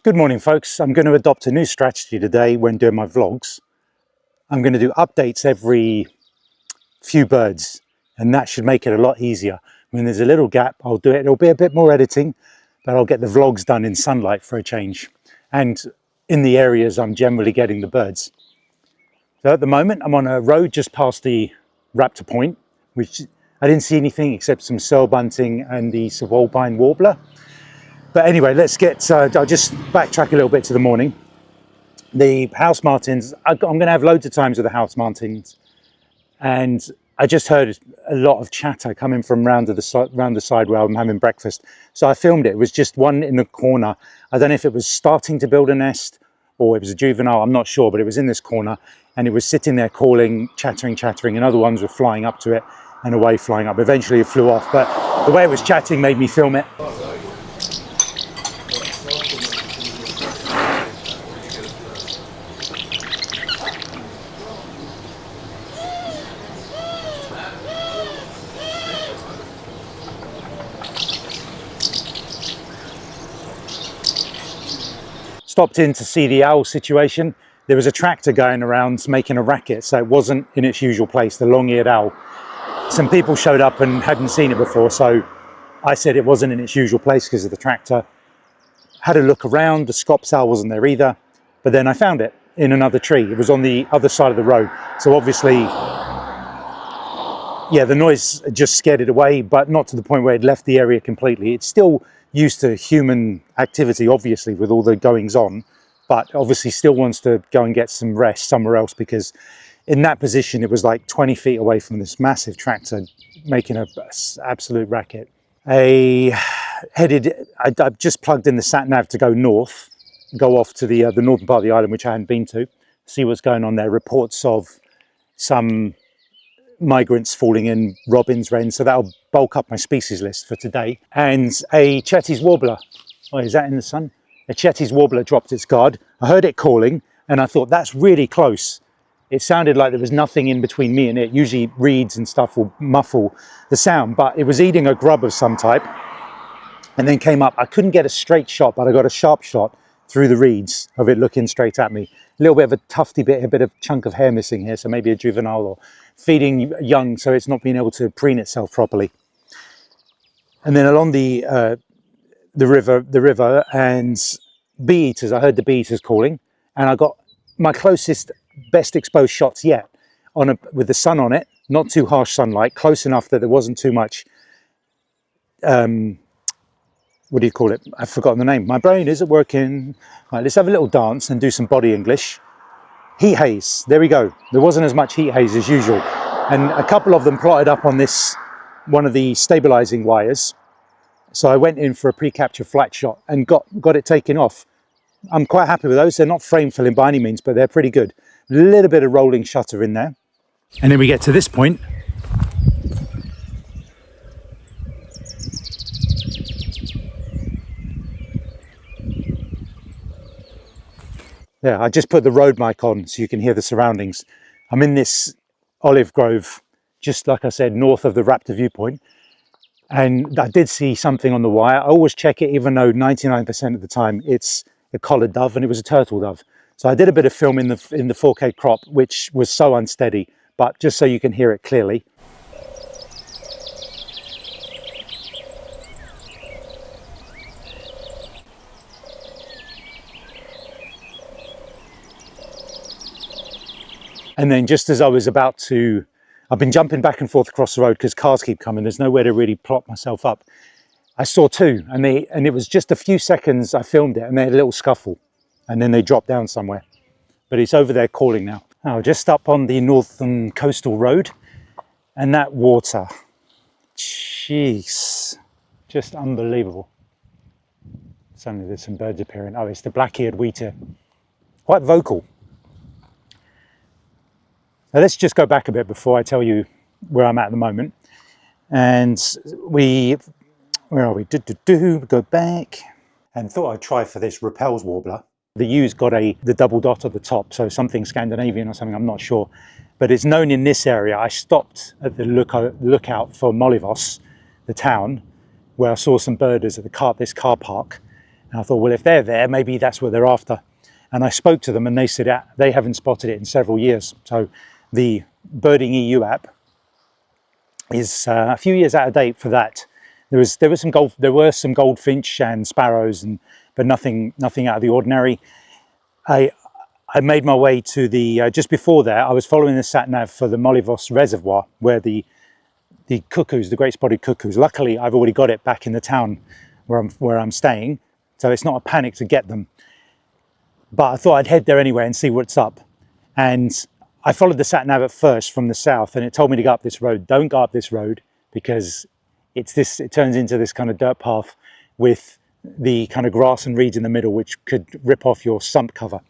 Good morning, folks. I'm going to adopt a new strategy today when doing my vlogs. I'm going to do updates every few birds, and that should make it a lot easier. When there's a little gap, I'll do it. It'll be a bit more editing, but I'll get the vlogs done in sunlight for a change, and in the areas I'm generally getting the birds. So at the moment, I'm on a road just past the Raptor Point, which I didn't see anything except some searle bunting and the subalpine warbler. But anyway, let's get, I'll just backtrack a little bit to the morning. The house martins, I'm going to have loads of times with the house martins, and I just heard a lot of chatter coming from round the side where I'm having breakfast. So I filmed it. It was just one in the corner. I don't know if it was starting to build a nest or it was a juvenile, I'm not sure, but it was in this corner and it was sitting there calling, chattering, and other ones were flying up to it and away, flying up. Eventually it flew off, but the way it was chatting made me film it. Stopped in to see the owl situation. There was a tractor going around making a racket, so it wasn't in its usual place, the long-eared owl. Some people showed up and hadn't seen it before, so I said it wasn't in its usual place because of the tractor. Had a look around, the Scops owl wasn't there either, but then I found it in another tree. It was on the other side of the road, so obviously, yeah, the noise just scared it away, but not to the point where it left the area completely. It's still used to human activity, obviously, with all the goings on, but obviously still wants to go and get some rest somewhere else, because in that position it was like 20 feet away from this massive tractor making an absolute racket. I've just plugged in the sat nav to go north, go off to the northern part of the island, which I hadn't been to, see what's going on there. Reports of some migrants falling in, robins, wrens, so that'll bulk up my species list for today. And a Chetty's warbler, oh, is that in the sun? A Chetty's warbler dropped its guard. I heard it calling and I thought, that's really close. It sounded like there was nothing in between me and it. Usually reeds and stuff will muffle the sound, but it was eating a grub of some type and then came up. I couldn't get a straight shot, but I got a sharp shot through the reeds of it looking straight at me. A little bit of a tufty bit, a bit of chunk of hair missing here, so maybe a juvenile or feeding young, so it's not being able to preen itself properly. And then along the river and bee eaters, I heard the bee eaters calling, and I got my closest, best exposed shots yet with the sun on it, not too harsh sunlight, close enough that there wasn't too much. What do you call it? I've forgotten the name. My brain isn't working. Right, let's have a little dance and do some body English. Heat haze. There we go. There wasn't as much heat haze as usual. And a couple of them plotted up on one of the stabilizing wires. So I went in for a pre-capture flight shot and got it taken off. I'm quite happy with those. They're not frame filling by any means, but they're pretty good. A little bit of rolling shutter in there. And then we get to this point. Yeah, I just put the road mic on so you can hear the surroundings. I'm in this olive grove, just like I said, north of the Raptor viewpoint. And I did see something on the wire. I always check it, even though 99% of the time it's a collared dove, and it was a turtle dove. So I did a bit of film in the 4K crop, which was so unsteady, but just so you can hear it clearly. And then just as I was about to, I've been jumping back and forth across the road because cars keep coming. There's nowhere to really prop myself up. I saw two, and it was just a few seconds I filmed it, and they had a little scuffle, and then they dropped down somewhere. But it's over there calling now. Now, just up on the northern coastal road, and that water, jeez, just unbelievable. Suddenly there's some birds appearing. Oh, it's the black-eared wheatear, quite vocal. Now let's just go back a bit before I tell you where I'm at the moment. And where are we? Go back. And thought I'd try for this Repel's warbler. The U's got the double dot at the top, so something Scandinavian or something, I'm not sure. But it's known in this area. I stopped at the lookout for Lesvos, the town, where I saw some birders at this car park. And I thought, well, if they're there, maybe that's what they're after. And I spoke to them and they said they haven't spotted it in several years. So the Birding EU app is a few years out of date for that. There were some goldfinch and sparrows, but nothing out of the ordinary. I made my way to the just before there. I was following the sat nav for the Lesvos Reservoir, where the cuckoos, the great spotted cuckoos. Luckily, I've already got it back in the town where I'm staying, so it's not a panic to get them. But I thought I'd head there anyway and see what's up. And I followed the sat nav at first from the south, and it told me to go up this road. Don't go up this road because it turns into this kind of dirt path with the kind of grass and reeds in the middle, which could rip off your sump cover.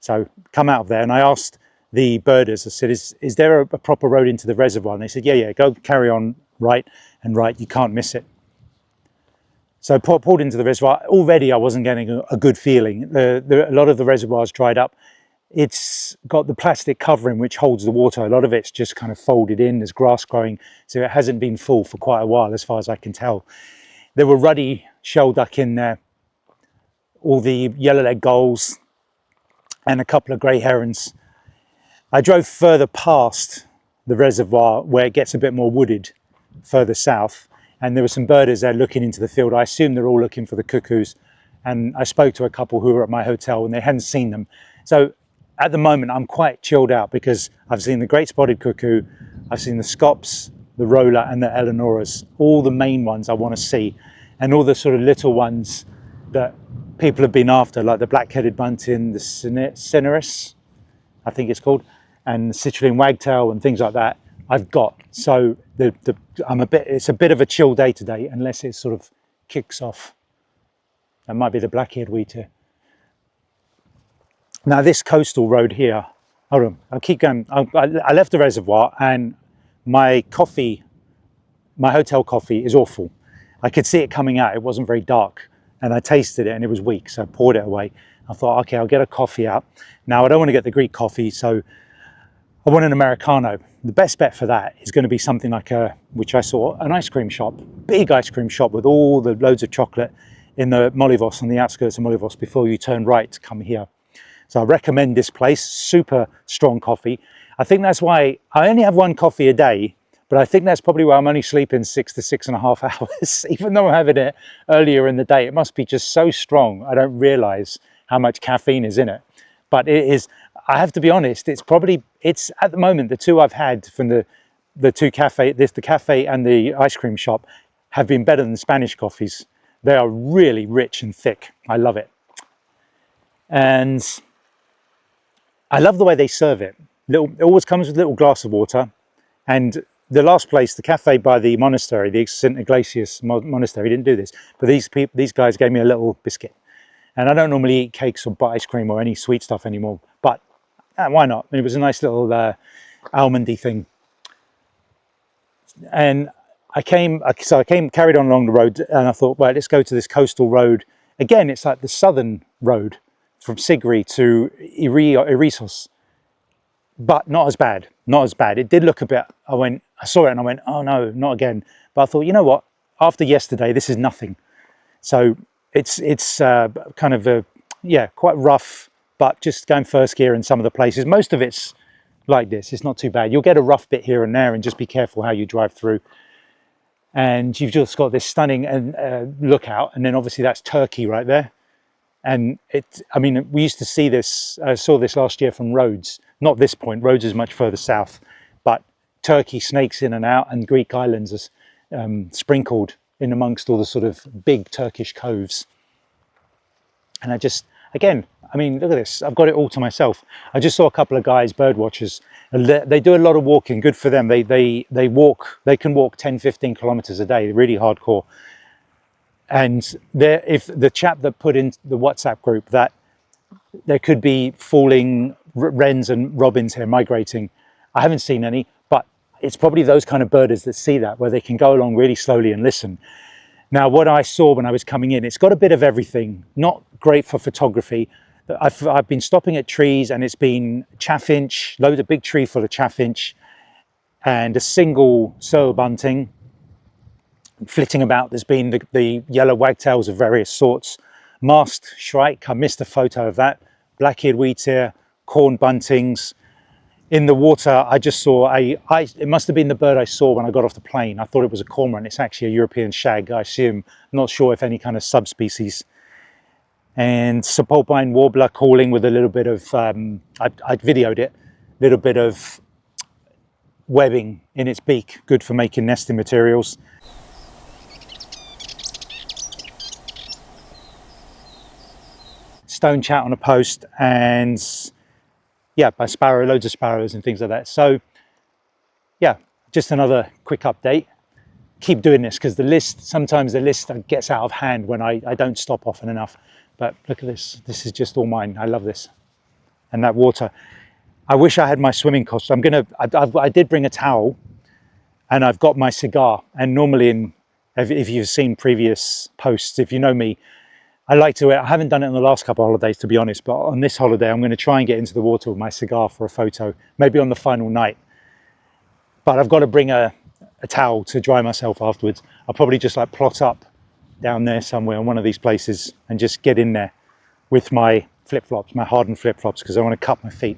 So come out of there. And I asked the birders, I said, is there a proper road into the reservoir? And they said, yeah, go carry on right and right, you can't miss it. So I pulled into the reservoir. Already I wasn't getting a good feeling. A lot of the reservoir's dried up. It's got the plastic covering which holds the water. A lot of it's just kind of folded in, there's grass growing, so it hasn't been full for quite a while as far as I can tell. There were ruddy shell duck in there, all the yellow-legged gulls, and a couple of grey herons. I drove further past the reservoir where it gets a bit more wooded further south, and there were some birders there looking into the field. I assume they're all looking for the cuckoos, and I spoke to a couple who were at my hotel and they hadn't seen them. So at the moment I'm quite chilled out because I've seen the great spotted cuckoo, I've seen the scops, the roller and the Eleonoras, all the main ones I want to see, and all the sort of little ones that people have been after, like the black-headed bunting, the cineris, I think it's called, and the citrulline wagtail and things like that I've got. So it's a bit of a chill day today unless it sort of kicks off. That might be the black-eared wheatear. Now this coastal road here, hold on, I'll keep going. I left the reservoir and my hotel coffee is awful. I could see it coming out, it wasn't very dark, and I tasted it and it was weak, so I poured it away. I thought, okay, I'll get a coffee out. Now I don't want to get the Greek coffee, so I want an Americano. The best bet for that is going to be something like which I saw, an ice cream shop, big ice cream shop with all the loads of chocolate in the Lesvos, on the outskirts of Lesvos, before you turn right to come here. So I recommend this place, super strong coffee. I think that's why I only have one coffee a day, but I think that's probably why I'm only sleeping 6 to 6.5 hours, even though I'm having it earlier in the day. It must be just so strong. I don't realize how much caffeine is in it, but it is, I have to be honest, it's at the moment, the two I've had from the two cafe, the cafe and the ice cream shop have been better than Spanish coffees. They are really rich and thick. I love it. And I love the way they serve it. It always comes with a little glass of water. And the last place, the cafe by the monastery, the St. Ignatius monastery, didn't do this, but these guys gave me a little biscuit. And I don't normally eat cakes or ice cream or any sweet stuff anymore, but why not? It was a nice little almondy thing. And I carried on along the road, and I thought, well, let's go to this coastal road. Again, it's like the southern road from Sigri to Irisos, but not as bad, not as bad. It did look a bit, I saw it and I went, oh no, not again. But I thought, you know what, after yesterday, this is nothing. So it's kind of quite rough, but just going first gear in some of the places. Most of it's like this, it's not too bad. You'll get a rough bit here and there, and just be careful how you drive through. And you've just got this stunning lookout, and then obviously that's Turkey right there. And we used to see this, I saw this last year from Rhodes, not this point, Rhodes is much further south, but Turkey snakes in and out, and Greek islands are sprinkled in amongst all the sort of big Turkish coves. And look at this, I've got it all to myself. I just saw a couple of guys, bird watchers, and they do a lot of walking, good for them. They can walk 10, 15 kilometers a day, really hardcore. And if the chap that put in the WhatsApp group that there could be falling wrens and robins here migrating, I haven't seen any, but it's probably those kind of birders that see that, where they can go along really slowly and listen. Now, what I saw when I was coming in, it's got a bit of everything, not great for photography. I've been stopping at trees, and it's been chaffinch, a big tree full of chaffinch, and a single searle bunting flitting about. There's been the yellow wagtails of various sorts, masked shrike. I missed a photo of that. Black-eared wheatear, corn buntings. In the water, I just saw it must have been the bird I saw when I got off the plane. I thought it was a cormorant. It's actually a European shag, I assume. Not sure if any kind of subspecies. And Sapulpine warbler calling with a little bit of, I videoed it, a little bit of webbing in its beak, good for making nesting materials. Stone chat on a post, and yeah, by sparrow, loads of sparrows and things like that. So yeah, just another quick update. Keep doing this because sometimes the list gets out of hand when I don't stop often enough. But look at this, this is just all mine. I love this. And that water. I wish I had my swimming costume. I did bring a towel, and I've got my cigar. And normally if you've seen previous posts, if you know me, I haven't done it on the last couple of holidays, to be honest, but on this holiday, I'm going to try and get into the water with my cigar for a photo, maybe on the final night. But I've got to bring a towel to dry myself afterwards. I'll probably just like plot up down there somewhere on one of these places and just get in there with my flip-flops, my hardened flip-flops, because I want to cut my feet.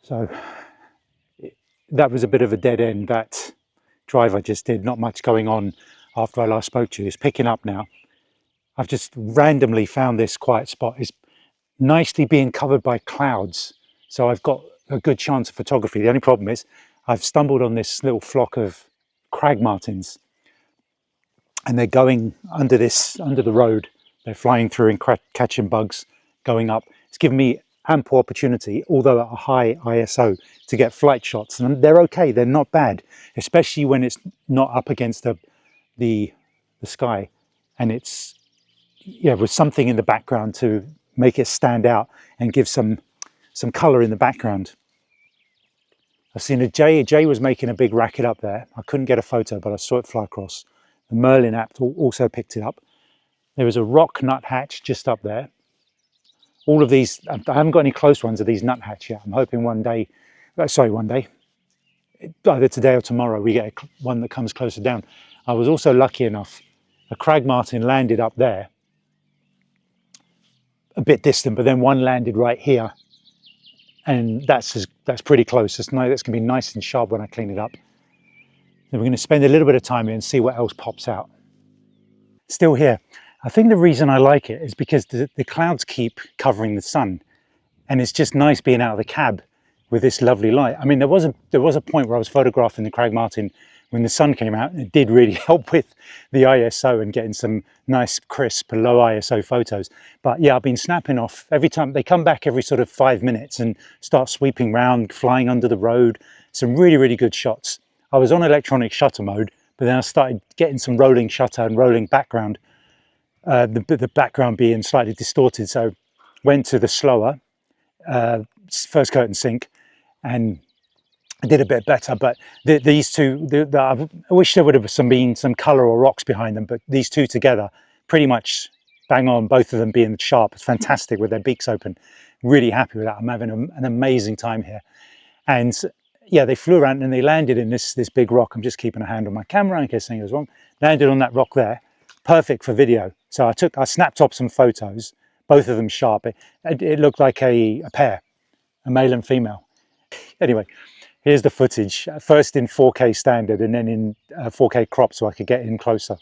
So that was a bit of a dead end, that drive I just did. Not much going on after I last spoke to you. It's picking up now. I've just randomly found this quiet spot. It's nicely being covered by clouds, so I've got a good chance of photography. The only problem is I've stumbled on this little flock of crag martins, and they're going under the road. They're flying through and catching bugs, going up. It's given me ample opportunity, although at a high ISO, to get flight shots, and they're okay. They're not bad, especially when it's not up against the sky, and it's with something in the background to make it stand out and give some color in the background. I've seen a jay was making a big racket up there. I couldn't get a photo, but I saw it fly across. The Merlin app also picked it up. There was a rock nuthatch just up there. All of these, I haven't got any close ones of these nuthatch yet. I'm hoping one day, either today or tomorrow, we get one that comes closer down. I was also lucky enough, a crag martin landed up there, a bit distant, but then one landed right here, and that's pretty close. That's going to be nice and sharp when I clean it up. Then we're going to spend a little bit of time here and see what else pops out. Still here. I think the reason I like it is because the clouds keep covering the sun, and it's just nice being out of the cab with this lovely light. I mean, there was a point where I was photographing the crag martin when the sun came out, and it did really help with the ISO and getting some nice, crisp, low ISO photos. But yeah, I've been snapping off every time. They come back every sort of 5 minutes and start sweeping round, flying under the road. Some really, really good shots. I was on electronic shutter mode, but then I started getting some rolling shutter and rolling background. The background being slightly distorted, so went to the slower first curtain sync, and I did a bit better. But these two, I wish there would have been some color or rocks behind them, but these two together, pretty much bang on, both of them being sharp. It's fantastic with their beaks open. Really happy with that. I'm having an amazing time here. And yeah, they flew around and they landed in this big rock. I'm just keeping a hand on my camera in case something goes wrong. Landed on that rock there. Perfect for video. So I snapped up some photos, both of them sharp. It looked like a pair. a male and female. Anyway, here's the footage, first in 4K standard and then in 4K crop so I could get in closer.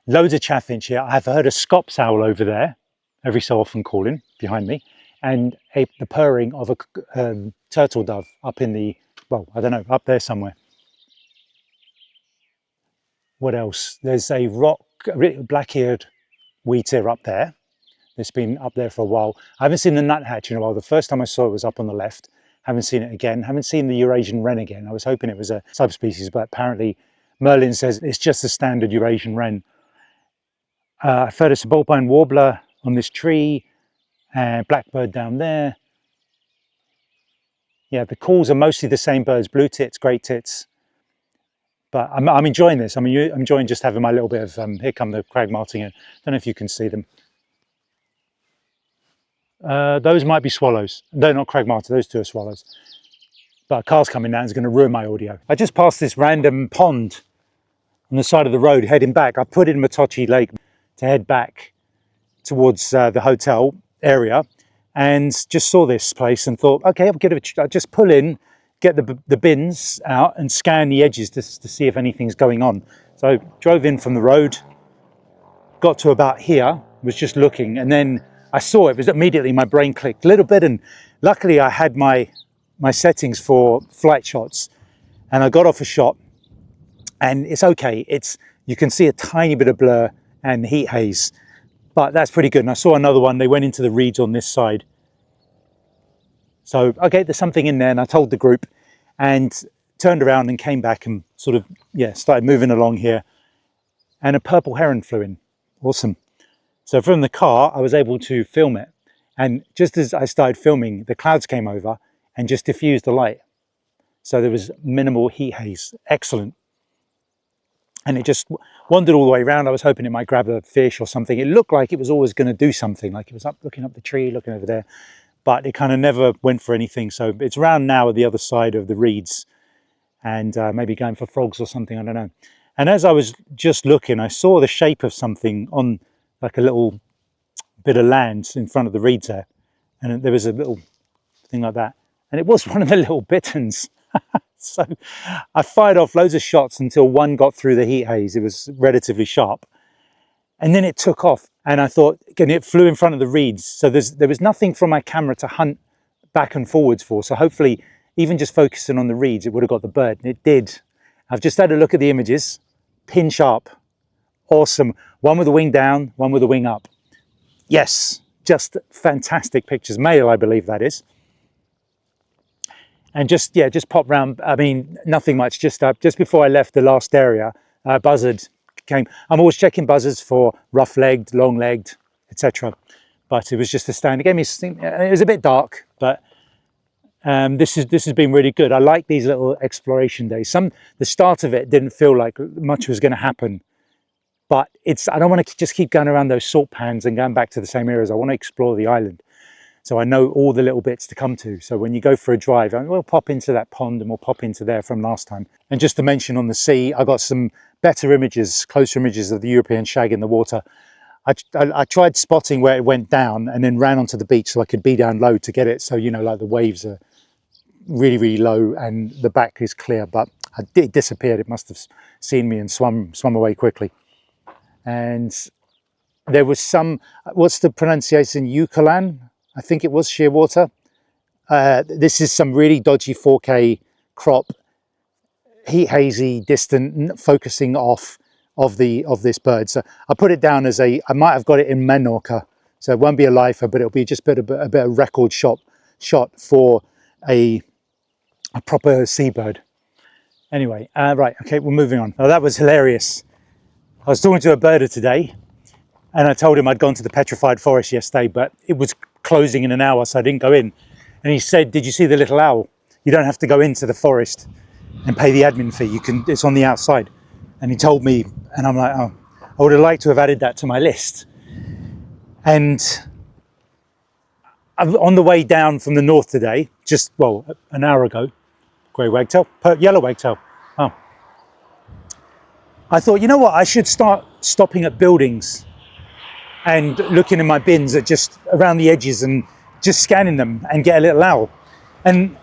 Loads of chaffinch here. I've heard a scops owl over there, every so often calling behind me, and the purring of a turtle dove up in the, well, I don't know, up there somewhere. What else? There's a black-eared wheatear up there. It's been up there for a while. I haven't seen the nuthatch in a while. The first time I saw it was up on the left. Haven't seen it again. Haven't seen the Eurasian wren again. I was hoping it was a subspecies, but apparently Merlin says it's just a standard Eurasian wren. I've heard a subalpine warbler on this tree, and blackbird down there. Yeah, the calls are mostly the same birds, blue tits, great tits. But I'm enjoying this. I'm enjoying just having my little bit of, here come the Crag martin. Don't know if you can see them. Those might be swallows. No, not Crag martin, those two are swallows. But a car's coming down, it's going to ruin my audio. I just passed this random pond on the side of the road heading back. I put in Matochi Lake to head back towards the hotel area and just saw this place and thought, okay, I'll just pull in, get the bins out and scan the edges to see if anything's going on. So drove in from the road, got to about here, was just looking, and then I saw it was immediately my brain clicked a little bit, and luckily I had my settings for flight shots, and I got off a shot and it's okay. You can see a tiny bit of blur and heat haze, but that's pretty good. And I saw another one, they went into the reeds on this side. So, okay, there's something in there, and I told the group and turned around and came back and sort of, yeah, started moving along here. And a purple heron flew in. Awesome. So from the car, I was able to film it. And just as I started filming, the clouds came over and just diffused the light. So there was minimal heat haze. Excellent. And it just wandered all the way around. I was hoping it might grab a fish or something. It looked like it was always going to do something, like it was looking up the tree, looking over there, but it kind of never went for anything. So it's around now at the other side of the reeds and maybe going for frogs or something, I don't know. And as I was just looking, I saw the shape of something on like a little bit of land in front of the reeds there. And there was a little thing like that. And it was one of the little bitterns. So I fired off loads of shots until one got through the heat haze. It was relatively sharp. And then it took off. And I thought, again, it flew in front of the reeds. So there was nothing from my camera to hunt back and forwards for. So hopefully, even just focusing on the reeds, it would have got the bird. And it did. I've just had a look at the images. Pin sharp. Awesome. One with the wing down, one with the wing up. Yes, just fantastic pictures. Male, I believe that is. And just pop round. I mean, nothing much. Just before I left the last area, buzzard came. I'm always checking buzzards for rough-legged, long-legged, etc. But it was just a stand. It gave me. It was a bit dark, but this has been really good. I like these little exploration days. The start of it didn't feel like much was going to happen, but I don't want to just keep going around those salt pans and going back to the same areas. I want to explore the island. So I know all the little bits to come to. So when you go for a drive, we'll pop into that pond and we'll pop into there from last time. And just to mention on the sea, I got some better images, closer images of the European shag in the water. I tried spotting where it went down and then ran onto the beach so I could be down low to get it. So, you know, like the waves are really, really low and the back is clear, but it disappeared. It must have seen me and swum away quickly. And there was some, what's the pronunciation? Eucalan? I think it was shearwater. This is some really dodgy 4K crop, heat hazy, distant, focusing off of this bird. So I put it down as I might have got it in Menorca, so it won't be a lifer, but it'll be just a bit of record shot for a proper seabird. Anyway, right, okay, we're moving on. Oh, that was hilarious. I was talking to a birder today, and I told him I'd gone to the petrified forest yesterday, but it was closing in an hour, so I didn't go in. And he said, "Did you see the little owl? You don't have to go into the forest and pay the admin fee. It's on the outside." And he told me, and I'm like, oh, I would have liked to have added that to my list. And on the way down from the north today, just, well, an hour ago, grey wagtail, yellow wagtail. Oh. I thought, you know what, I should start stopping at buildings and looking in my bins at just around the edges and just scanning them and get a little owl. And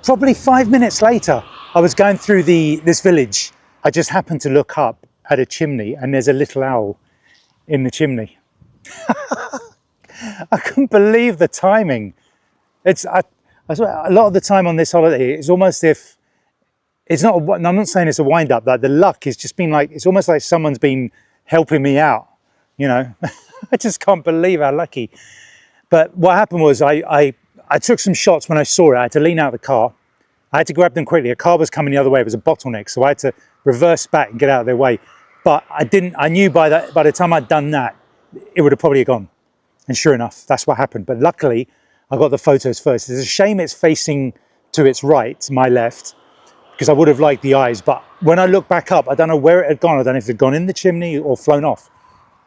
probably 5 minutes later, I was going through this village. I just happened to look up at a chimney and there's a little owl in the chimney. I couldn't believe the timing. I swear, a lot of the time on this holiday, it's almost if it's not, I'm not saying it's a wind up, but the luck has just been like, it's almost like someone's been helping me out, you know. I just can't believe how lucky. But what happened was I took some shots when I saw it. I had to lean out of the car. I had to grab them quickly. A car was coming the other way. It was a bottleneck, so I had to reverse back and get out of their way. But I knew by the time I'd done that, it would have probably gone. And sure enough, that's what happened. But luckily, I got the photos first. It's a shame it's facing to its right, my left, because I would have liked the eyes. But when I look back up, I don't know where it had gone. I don't know if it had gone in the chimney or flown off.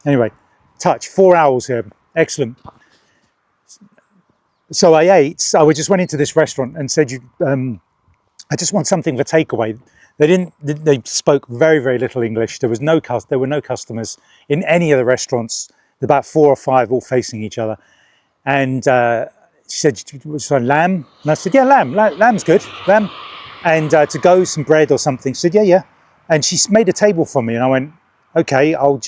Anyway, touch, 4 owls here. Excellent. So I just went into this restaurant and said, I just want something for takeaway. They spoke very, very little English. There were no customers in any of the restaurants. About 4 or 5 all facing each other. And she said, "Was it lamb?" And I said, "Yeah, lamb's good, lamb." And to go some bread or something. She said, yeah. And she made a table for me. And I went, okay, all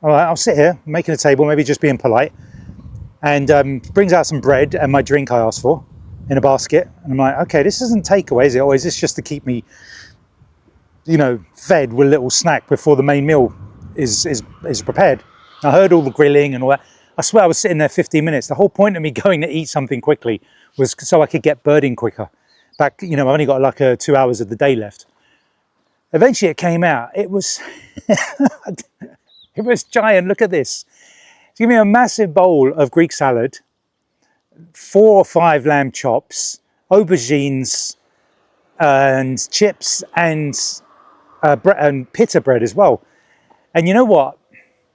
right, I'll sit here, making a table, maybe just being polite. And brings out some bread and my drink I asked for in a basket. And I'm like, okay, this isn't takeaway, is it? Or is this just to keep me, you know, fed with a little snack before the main meal is prepared? I heard all the grilling and all that. I swear I was sitting there 15 minutes. The whole point of me going to eat something quickly was so I could get birding quicker. Back, you know, I've only got like 2 hours of the day left. Eventually it came out. It was, it was giant. Look at this. Give me a massive bowl of Greek salad, 4 or 5 lamb chops, aubergines, and chips, and pita bread as well. And you know what?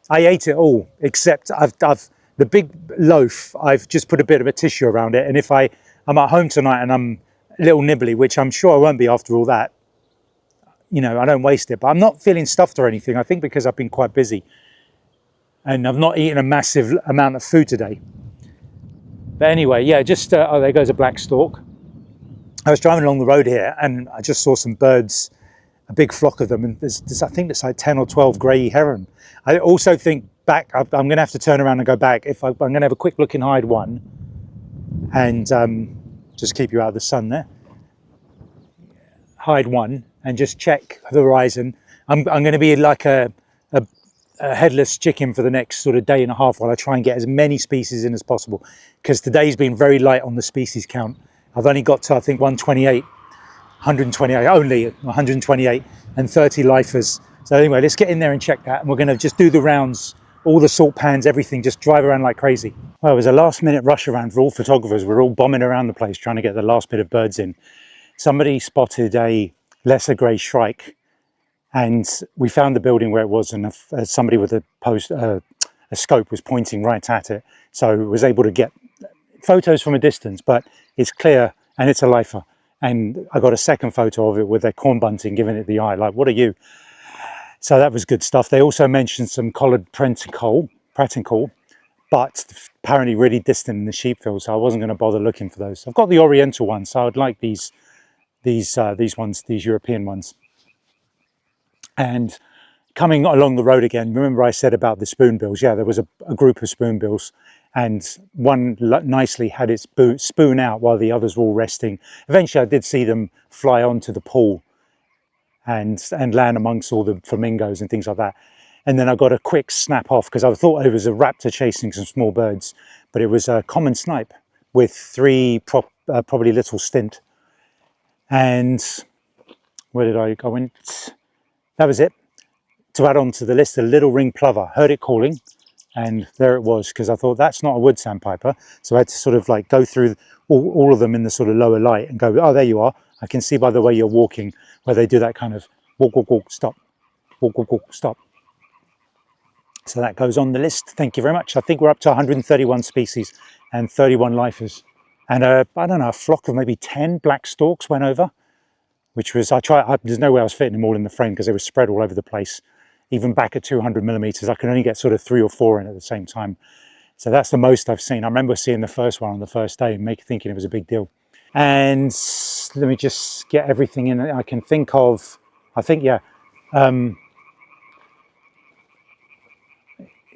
I ate it all, except I've the big loaf. I've just put a bit of a tissue around it. And if I'm at home tonight and I'm a little nibbly, which I'm sure I won't be after all that, you know, I don't waste it. But I'm not feeling stuffed or anything. I think because I've been quite busy. And I've not eaten a massive amount of food today. But anyway, yeah, just, oh, there goes a black stork. I was driving along the road here and I just saw some birds, a big flock of them. And I think there's like 10 or 12 grey heron. I also think back, I'm going to have to turn around and go back. I'm going to have a quick look in hide 1 and just keep you out of the sun there. Hide 1 and just check the horizon. I'm going to be like a headless chicken for the next sort of day and a half while I try and get as many species in as possible, because today's been very light on the species count. I've only got to, I think, 128 only 128 and 30 lifers. So anyway, let's get in there and check that, and we're going to just do the rounds, all the salt pans, everything, just drive around like crazy. Well, it was a last minute rush around for all photographers. We're all bombing around the place trying to get the last bit of birds in. Somebody spotted a lesser grey shrike, and we found the building where it was, and somebody with a scope was pointing right at it. So was able to get photos from a distance, but it's clear and it's a lifer. And I got a second photo of it with their corn bunting giving it the eye, like, what are you? So that was good stuff. They also mentioned some collared pratincoal, but apparently really distant in the sheepfield, so I wasn't going to bother looking for those. I've got the oriental ones, so I'd like these European ones. And coming along the road again, remember I said about the spoonbills? Yeah, there was a group of spoonbills, and one nicely had its spoon out while the others were all resting. Eventually I did see them fly onto the pool and land amongst all the flamingos and things like that. And then I got a quick snap off because I thought it was a raptor chasing some small birds, but it was a common snipe with three probably little stint. And where did I go? That was it. To add on to the list, a little ring plover, heard it calling, and there it was, because I thought that's not a wood sandpiper. So I had to sort of like go through all of them in the sort of lower light and go, oh, there you are. I can see by the way you're walking where they do that kind of walk, walk, walk, stop, walk, walk, walk, stop. So that goes on the list. Thank you very much. I think we're up to 131 species and 31 lifers. And I don't know, a flock of maybe 10 black storks went over, which was, there's no way I was fitting them all in the frame because they were spread all over the place. Even back at 200 millimeters, I can only get sort of 3 or 4 in at the same time. So that's the most I've seen. I remember seeing the first one on the first day and thinking it was a big deal. And let me just get everything in that I can think of. I think, yeah.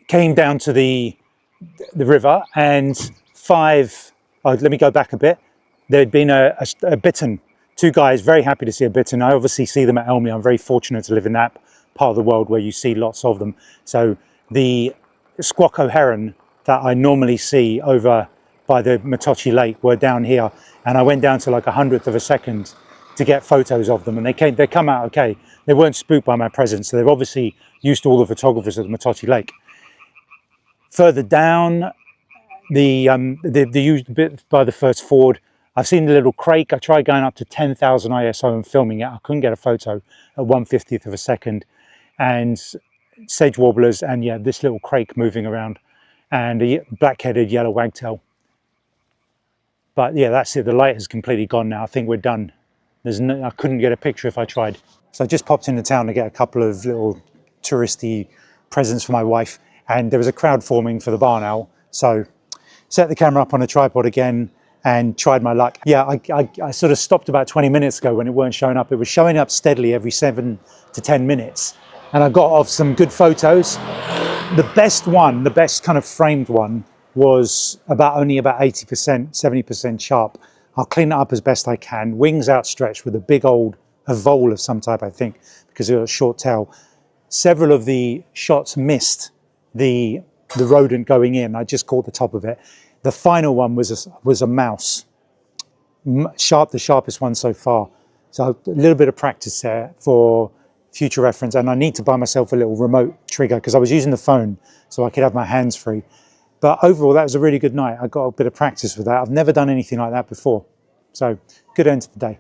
Came down to the river and let me go back a bit. There'd been a bittern. 2 guys, very happy to see a bittern. I obviously see them at Elmley. I'm very fortunate to live in that part of the world where you see lots of them. So the squacco heron that I normally see over by the Matochi Lake were down here, and I went down to like 100th of a second to get photos of them, and they come out okay. They weren't spooked by my presence, so they're obviously used to all the photographers at the Matochi Lake. Further down, the used bit by the first ford, I've seen the little crake. I tried going up to 10,000 ISO and filming it. I couldn't get a photo at 1/50th of a second. And sedge warblers, and yeah, this little crake moving around, and a black-headed yellow wagtail. But yeah, that's it. The light has completely gone now. I think we're done. I couldn't get a picture if I tried. So I just popped into town to get a couple of little touristy presents for my wife, and there was a crowd forming for the barn owl. So set the camera up on a tripod again and tried my luck. Yeah, I sort of stopped about 20 minutes ago when it weren't showing up. It was showing up steadily every 7 to 10 minutes. And I got off some good photos. The best one, the best kind of framed one, was only about 80%, 70% sharp. I'll clean it up as best I can. Wings outstretched with a vole of some type, I think, because it was a short tail. Several of the shots missed the rodent going in. I just caught the top of it. The final one was a mouse, the sharpest one so far. So a little bit of practice there for future reference, and I need to buy myself a little remote trigger because I was using the phone so I could have my hands free. But overall, that was a really good night. I got a bit of practice with that. I've never done anything like that before. So good end to the day.